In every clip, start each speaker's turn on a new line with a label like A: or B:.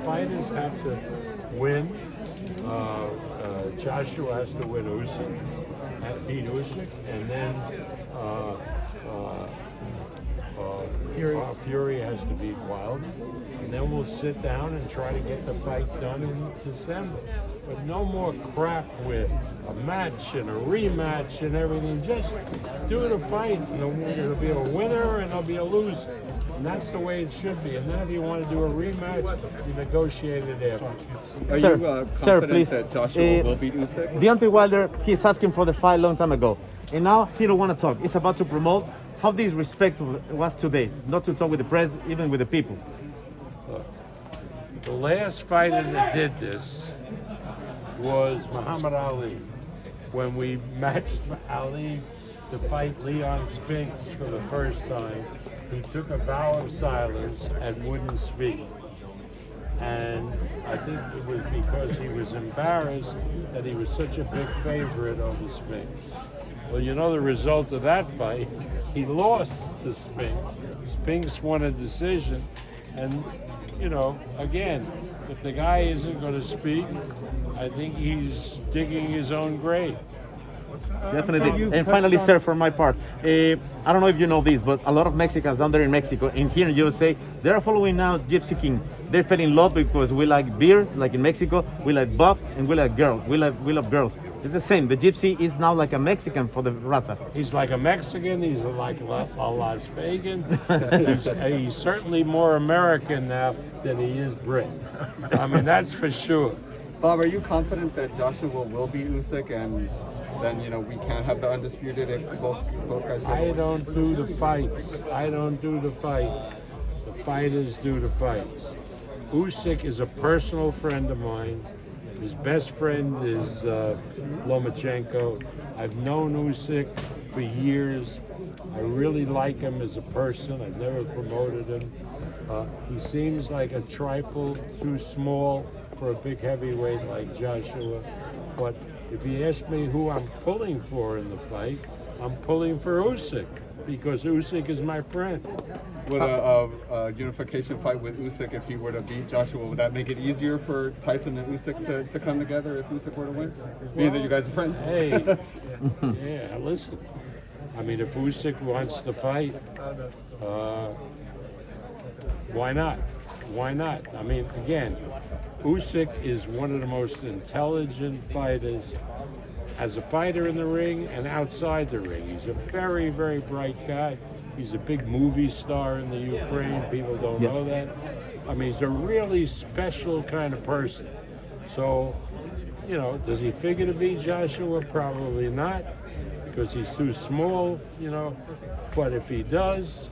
A: fighters have to win. Joshua has to win Usyk, beat Usyk, and then Fury has to beat Wilder, and then we'll sit down and try to get the fights done in December. But no more crap with a match and a rematch and everything. Just do the fight, and there'll be a winner and there'll be a loser. And that's the way it should be. And then if you want to do a rematch, you negotiate it after.
B: Are you confident that Joshua will beat Usyk?
C: Deontay Wilder, he's asking for the fight a long time ago. And now he don't want to talk. He's about to promote. How disrespectful was today, not to talk with the press, even with the people?
A: Look, the last fighter that did this was Muhammad Ali. When we matched Ali to fight Leon Spinks for the first time, he took a vow of silence and wouldn't speak. And I think it was because he was embarrassed that he was such a big favorite over Spinks. Well, you know the result of that fight. He lost to Spinks. Spinks won a decision. And, you know, again, if the guy isn't going to speak, I think he's digging his own grave.
C: Definitely. And finally, sir, for my part, I don't know if you know this, but a lot of Mexicans down there in Mexico and here in USA, they're following now Gypsy King. They fell in love because we like beer, like in Mexico, we like buffs, and we like girls. We love girls. It's the same. The Gypsy is now like a Mexican for the raza.
A: He's like a Mexican. He's like a Las Vegan. He's certainly more American now than he is Brit. I mean, that's for sure.
B: Bob, are you confident that Joshua will beat Usyk, and then we can't have the undisputed if both guys?
A: I don't do the fights. I don't do the fights. The fighters do the fights. Usyk is a personal friend of mine. His best friend is Lomachenko. I've known Usyk for years. I really like him as a person. I've never promoted him. He seems like a trifle too small for a big heavyweight like Joshua. But if you ask me who I'm pulling for in the fight, I'm pulling for Usyk because Usyk is my friend.
B: Would a unification fight with Usyk, if he were to beat Joshua, would that make it easier for Tyson and Usyk to come together if Usyk were to win? Being that you guys are friends?
A: Hey, yeah, listen. I mean, if Usyk wants to fight, why not? Why not? I mean, again, Usyk is one of the most intelligent fighters as a fighter in the ring and outside the ring. He's a very, very bright guy. He's a big movie star in the Ukraine. People don't know that. I mean, he's a really special kind of person. So, does he figure to beat Joshua? Probably not, because he's too small, But if he does,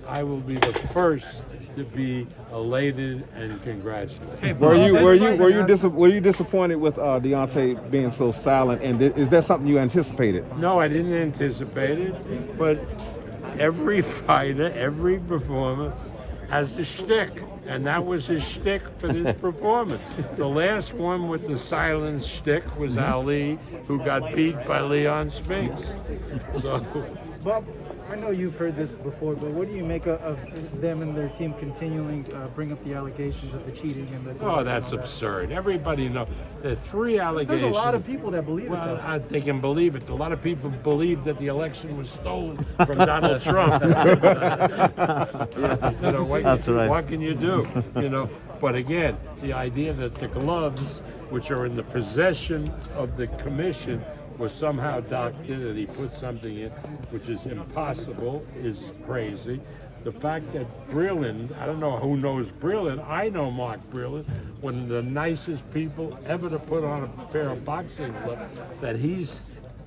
A: I will be the first to be elated and congratulated.
D: Hey, were you disappointed with Deontay being so silent? And is that something you anticipated?
A: No, I didn't anticipate it, but every fighter, every performer has a shtick, and that was his shtick for this performance. The last one with the silent shtick was Ali, who got beat by Leon Spinks. So,
E: Bob, I know you've heard this before, but what do you make of them and their team continuing to bring up the allegations of the cheating and the?
A: Oh, that's absurd. Everybody knows there are 3 allegations.
E: There's a lot of people that believe it.
A: Well, they can believe it. A lot of people believe that the election was stolen from Donald Trump.
C: That's right.
A: What can you do? But again, the idea that the gloves, which are in the possession of the commission, was somehow doctored and he put something in which is impossible is crazy. The fact that Breland, I don't know who knows Breland, I know Mark Breland, one of the nicest people ever to put on a pair of boxing gloves, that he's,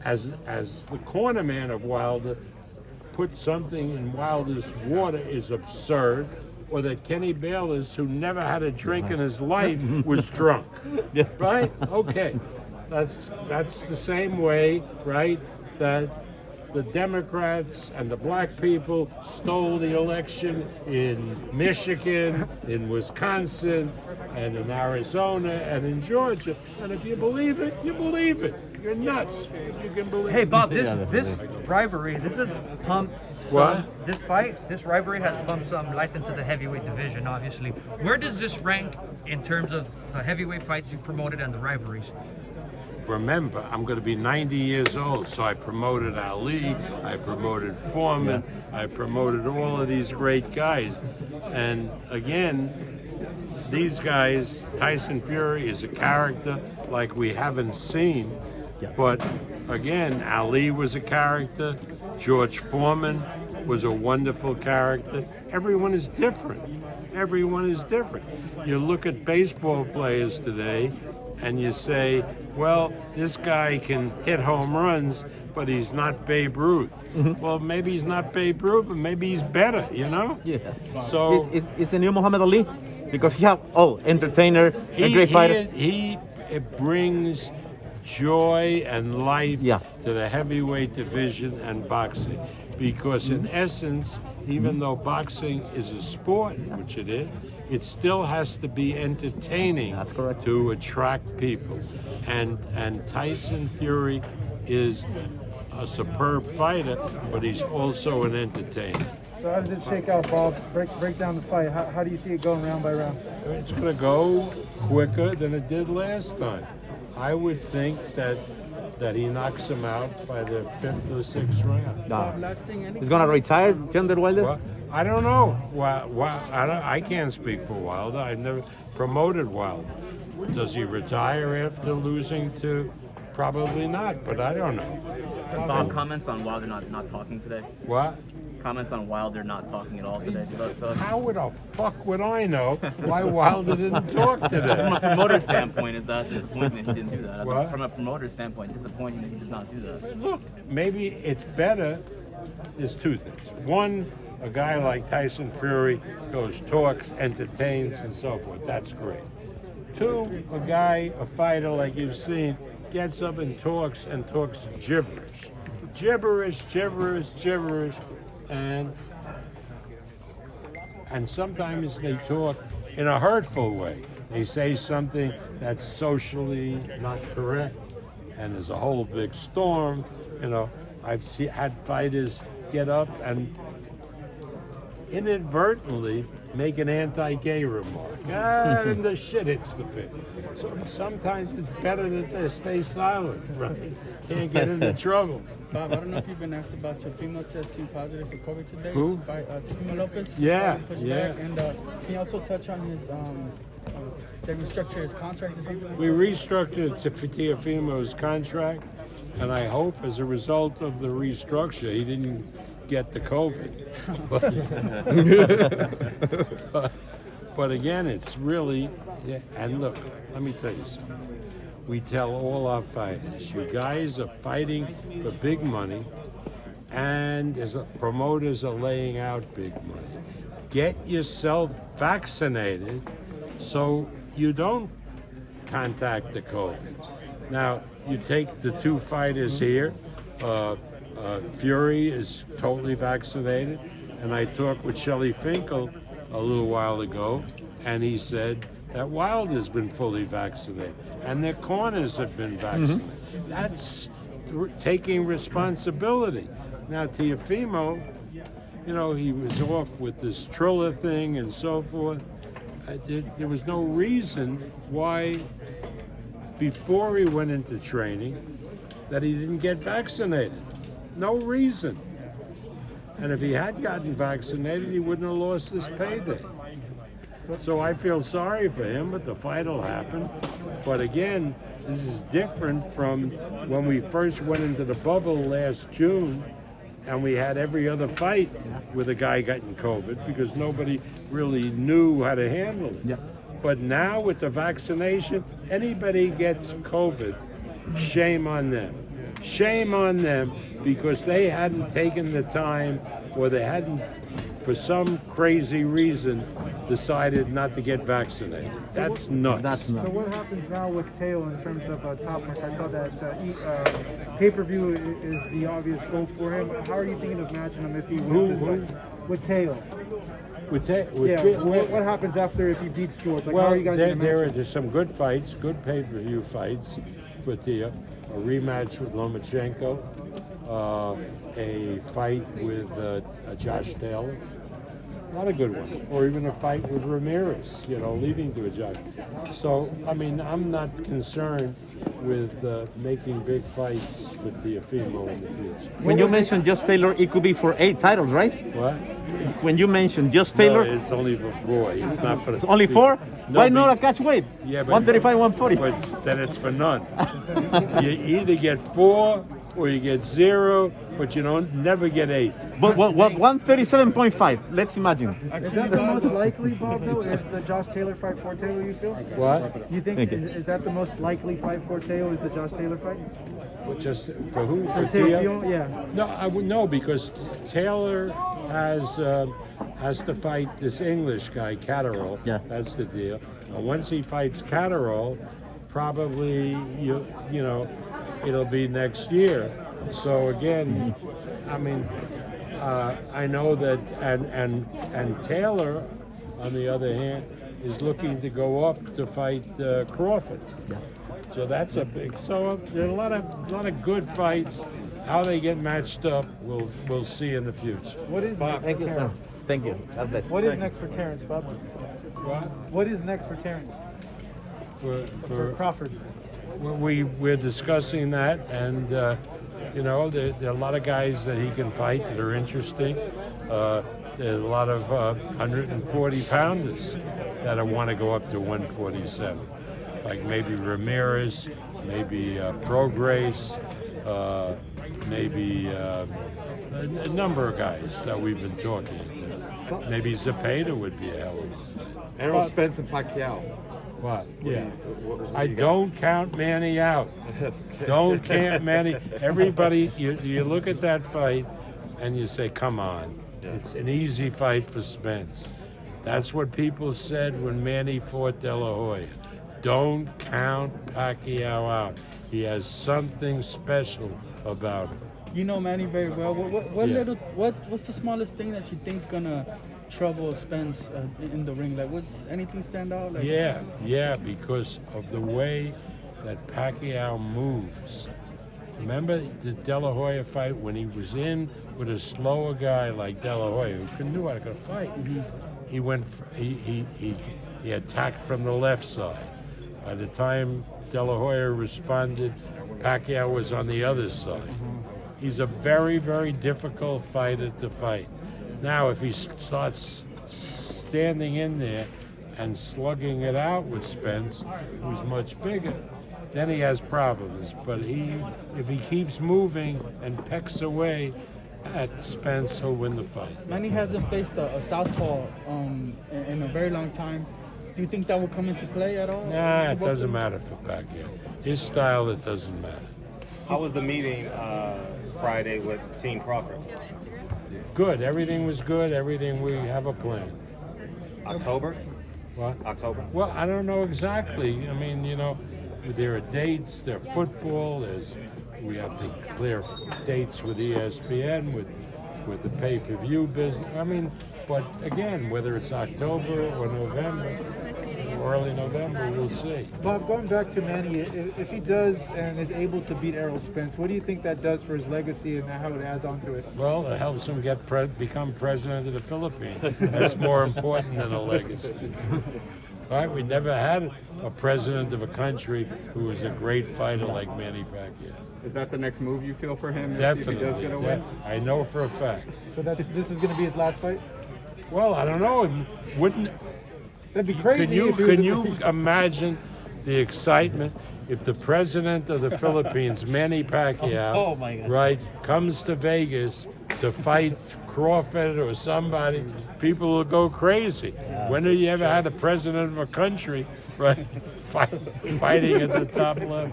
A: as the corner man of Wilder, put something in Wilder's water is absurd. Or that Kenny Bayless, who never had a drink in his life, was drunk. Right? Okay. That's the same way, right, that the Democrats and the black people stole the election in Michigan, in Wisconsin, and in Arizona, and in Georgia. And if you believe it, you believe it. You're nuts. But you can believe
F: Hey
A: it.
F: Bob, this rivalry, this has pumped some. This rivalry has pumped some life into the heavyweight division. Obviously, where does this rank in terms of the heavyweight fights you promoted and the rivalries?
A: Remember, I'm going to be 90 years old, so I promoted Ali, I promoted Foreman, I promoted all of these great guys. And again, these guys, Tyson Fury is a character like we haven't seen. But again, Ali was a character, George Foreman was a wonderful character. Everyone is different. Everyone is different. You look at baseball players today, and you say, well, this guy can hit home runs, but he's not Babe Ruth. Well, maybe he's not Babe Ruth, but maybe he's better, you know?
C: Yeah.
A: So
C: It's a new Muhammad Ali because he have entertainer, a great fighter.
A: It brings joy and life
C: Yeah.
A: to the heavyweight division and boxing. Because in essence, even though boxing is a sport, which it is, it still has to be entertaining.
C: That's correct.
A: To attract people. And Tyson Fury is a superb fighter, but he's also an entertainer.
E: So how does it shake out, Bob? Break down the fight. How do you see it going round by round?
A: It's going to go quicker than it did last time. I would think that he knocks him out by the 5th or 6th round.
C: He's gonna retire, Thunder Wilder.
A: Well, I don't know. I can't speak for Wilder. I've never promoted Wilder. Does he retire after losing to? Probably not, but I don't know.
G: Bob, comments on Wilder not talking today?
A: What?
G: Comments on Wilder not talking at all today?
A: How the fuck would I know why Wilder didn't talk
G: From
A: today?
G: a promoter standpoint, is that disappointing that he didn't do that?
A: What?
G: From a promoter standpoint, disappointing that he did not do that.
A: Look, maybe it's better. There's two things. One, a guy like Tyson Fury goes, talks, entertains, and so forth. That's great. Two, a fighter like you've seen, gets up and talks gibberish. Gibberish. And sometimes they talk in a hurtful way. They say something that's socially not correct, and there's a whole big storm. You know, I've had fighters get up and inadvertently make an anti-gay remark. And the shit hits the pit. So sometimes it's better that they stay silent, right? Can't get into trouble.
H: Bob, I don't know if you've been asked about Teofimo testing positive for COVID today.
A: Who?
H: By Teofimo Lopez.
A: Yeah,
H: Pushed
A: yeah.
H: back. And can you also touch on his, that restructure his contract or something?
A: We restructured Teofimo's contract, and I hope as a result of the restructure, he didn't get the COVID. But again, it's really, and look, let me tell you something. We tell all our fighters, you guys are fighting for big money, and as promoters are laying out big money. Get yourself vaccinated so you don't contact the COVID. Now, you take the two fighters here, Fury is totally vaccinated, and I talked with Shelley Finkel a little while ago, and he said that Wilder's been fully vaccinated, and their corners have been vaccinated. That's taking responsibility. Now, Teofimo, you know, he was off with this Triller thing and so forth. There was no reason why, before he went into training, that he didn't get vaccinated. No reason. And if he had gotten vaccinated, he wouldn't have lost his payday. So I feel sorry for him, but the fight will happen. But again, this is different from when we first went into the bubble last June, and we had every other fight with a guy getting COVID because nobody really knew how to handle it.
C: Yeah.
A: But now with the vaccination, anybody gets COVID, shame on them. Shame on them because they hadn't taken the time, or they hadn't, for some crazy reason, decided not to get vaccinated. That's nuts.
C: That's
E: So
C: not.
E: what happens now with Teo in terms of top rank? I saw that pay-per-view is the obvious goal for him. How are you thinking of matching him if he wins this fight? With Teo? What happens after if he beats George? Like, how
A: Well,
E: are you guys going to
A: there
E: match
A: are some good fights, good pay-per-view fights for Teo. A rematch with Lomachenko, a fight with Josh Taylor. A lot of good ones. Or even a fight with Ramirez, leading to a judge. So, I mean, I'm not concerned with making big fights for Teofimo in the future.
C: When you mentioned Just Taylor, it could be for 8 titles, right?
A: What?
C: When you mentioned Just Taylor,
A: No, it's only for 4. It's not for.
C: it's only 4?
A: No,
C: Why not a catch weight?
A: Yeah, but
C: 135, 140.
A: But then it's for none. You either get 4 or you get 0, but you don't never get 8.
C: But what 137.5? Let's imagine.
E: Is that the most likely, Bob, though? Is the Josh Taylor fight for Teo, you feel?
A: What?
E: You think,
C: Thank you.
E: is that the most likely fight for Teo, is the Josh Taylor fight?
A: Just for who?
E: For
A: For Teo?
E: Teo, yeah.
A: No, I would no, because Taylor has to fight this English guy, Catterall.
C: Yeah.
A: That's the deal. And once he fights Catterall, probably it'll be next year. So again, I mean, I know that, and Taylor, on the other hand, is looking to go up to fight Crawford.
C: Yeah.
A: So that's a big. So there are a lot of good fights. How they get matched up, we'll see in the future.
E: What is next
C: Thank
E: for
C: you, sir.
E: Terence?
C: Thank you. God bless.
E: What is next for Terence, Bob?
A: What?
E: What is next for Terence? For Crawford?
A: We're discussing that, and there are a lot of guys that he can fight that are interesting. There's a lot of 140 pounders that want to go up to 147, like maybe Ramirez, maybe Prograis, maybe a number of guys that we've been talking to. Maybe Zepeda would be a hell of a.
B: Errol Spence and Pacquiao.
A: What? Yeah. I don't count Manny out. Don't count Manny. Everybody, you look at that fight and you say, come on. It's an easy fight for Spence. That's what people said when Manny fought De La Hoya. Don't count Pacquiao out. He has something special about him.
H: You know Manny very well.
A: Yeah.
H: What's the smallest thing that you think's gonna trouble Spence in the ring? Like, what's anything stand out? Like,
A: Yeah, because of the way that Pacquiao moves. Remember the De La Hoya fight when he was in with a slower guy like De La Hoya who knew how to fight? Mm-hmm. He attacked from the left side. By the time De La Hoya responded, Pacquiao was on the other side. He's a very, very difficult fighter to fight. Now, if he starts standing in there and slugging it out with Spence, who's much bigger, then he has problems. But if he keeps moving and pecks away at Spence, he'll win the fight.
H: Manny hasn't faced a southpaw in a very long time. Do you think that will come into play at all?
A: Nah, it doesn't matter for Pacquiao. His style, it doesn't matter.
I: How was the meeting Friday with Team Crawford?
A: Good. Everything was good. Everything, we have a plan.
I: October?
A: What?
I: October?
A: Well, I don't know exactly. I mean, there are dates, there are football, we have to clear dates with ESPN, with the pay-per-view business. I mean, but again, whether it's October or November, or early November, we'll see.
E: Bob, going back to Manny, if he does and is able to beat Errol Spence, what do you think that does for his legacy and how it adds on to it?
A: Well, it helps him become president of the Philippines. That's more important than a legacy. Right? We never had a president of a country who was a great fighter like Manny Pacquiao.
B: Is that the next move you feel for him?
A: Definitely.
B: If he does get a win?
A: I know for a fact.
E: So this is going to be his last fight?
A: Well, I don't know. Wouldn't
E: That'd be crazy.
A: Can you imagine the excitement if the president of the Philippines, Manny Pacquiao,
C: Oh my God.
A: right, comes to Vegas to fight Crawford or somebody? People will go crazy. When have you ever had a president of a country, right, fighting at the top level?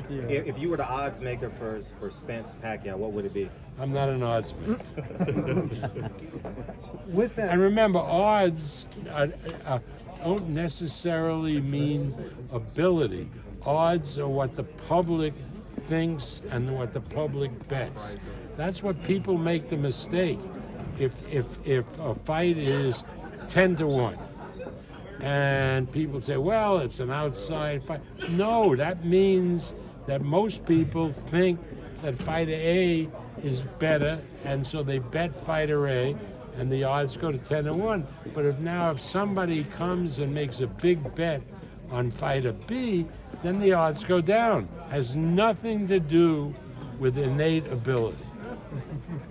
I: If you were the odds maker for Spence Pacquiao, what would it be?
A: I'm not an odds maker.
E: With that,
A: And remember, odds don't necessarily mean ability. Odds are what the public thinks and what the public bets. That's what people make the mistake. If a fight is 10-1, and people say, well, it's an outside fight. No, that means that most people think that fighter A is better, and so they bet fighter A, and the odds go to 10-1. But if somebody comes and makes a big bet on fighter B, then the odds go down. Has nothing to do with innate ability.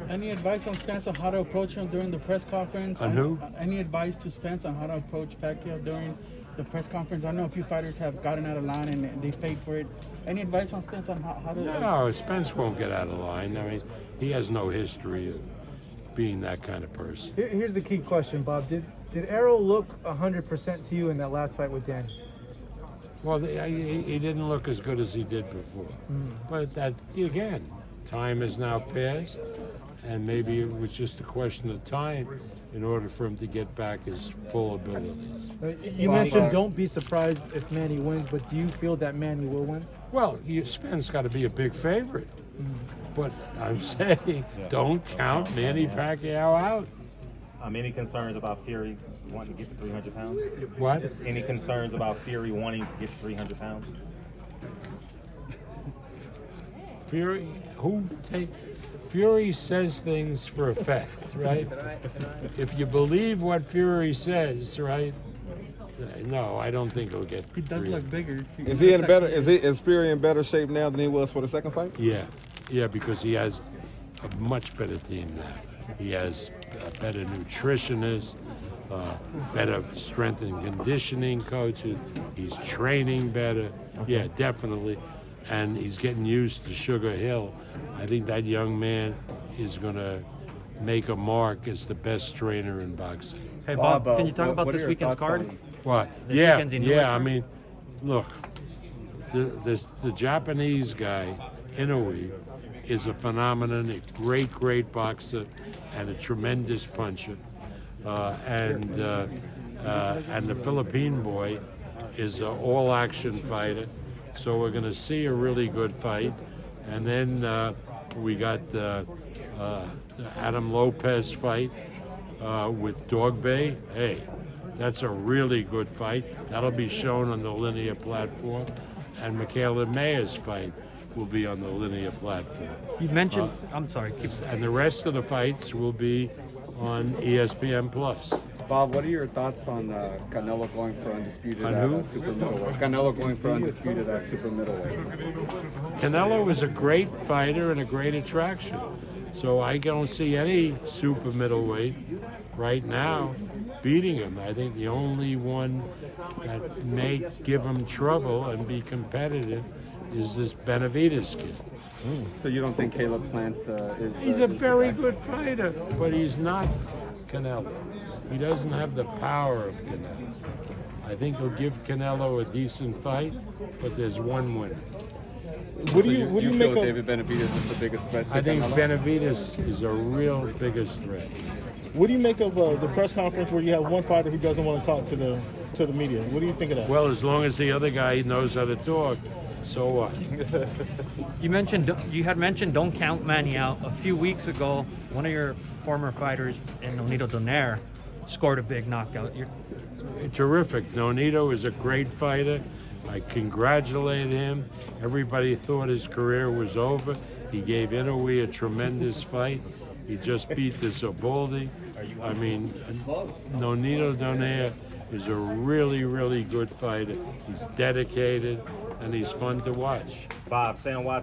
H: Any advice on Spence on how to approach him during the press conference?
A: On who?
H: Any advice to Spence on how to approach Pacquiao during the press conference? I know a few fighters have gotten out of line and they paid for it. Any advice on Spence on how to?
A: No, Spence won't get out of line. I mean, he has no history of being that kind of person.
E: here's the key question, Bob. Did Errol look 100% to you in that last fight with Danny?
A: Well, he didn't look as good as he did before. But that, again, time has now passed, and maybe it was just a question of time in order for him to get back his full abilities.
E: You mentioned don't be surprised if Manny wins, but do you feel that Manny will win?
A: Well, Spence got to be a big favorite. But I'm saying, don't count Manny Pacquiao out.
I: Any concerns about Fury wanting to get to 300 pounds?
A: What?
I: Any concerns about Fury wanting to get to 300 pounds?
A: Fury says things for effect, right? If you believe what Fury says, right? No, I don't think he'll get.
H: He does look bigger.
D: Is he in better? Is Fury in better shape now than he was for the second fight?
A: Yeah, because he has a much better team now. He has better nutritionists, better strength and conditioning coaches. He's training better. Yeah, definitely. And he's getting used to Sugar Hill. I think that young man is going to make a mark as the best trainer in boxing.
F: Hey, Bob, can you talk about this weekend's card?
A: What?
F: This weekend's Inoye
A: I
F: card?
A: mean, look, the Japanese guy, Inoye, is a phenomenon, a great boxer, and a tremendous puncher. And the Philippine boy is an all-action fighter. So we're going to see a really good fight. And then we got the Adam Lopez fight with Dogbay. Hey, that's a really good fight. That'll be shown on the linear platform. And Michaela Mayer's fight will be on the linear platform.
F: You mentioned, I'm sorry.
A: And the rest of the fights will be on ESPN+.
B: Bob, what are your thoughts on Canelo going for undisputed at super middleweight? Canelo going for undisputed at super middleweight.
A: Canelo is a great fighter and a great attraction. So I don't see any super middleweight right now beating him. I think the only one that may give him trouble and be competitive is this Benavidez kid.
B: So you don't think Caleb Plant is...
A: He's a very good fighter, but he's not Canelo. He doesn't have the power of Canelo. I think he'll give Canelo a decent fight, but there's one winner.
D: What do you make
B: feel
D: of
B: David Benavidez is the biggest threat to
A: I think
B: Canelo?
A: Benavidez is a real biggest threat.
J: What do you make of the press conference where you have one fighter who doesn't want to talk to the media? What do you think of that?
A: Well, as long as the other guy knows how to talk, so what?
F: You had mentioned don't count Manny out. A few weeks ago, one of your former fighters in Nonito Donaire scored a big knockout.
A: Terrific. Nonito is a great fighter. I congratulate him. Everybody thought his career was over. He gave Inoue a tremendous fight. He just beat the Zabaldi. I mean, Nonito Donaire is a really good fighter. He's dedicated, and he's fun to watch.
I: Bob, Sam Watson.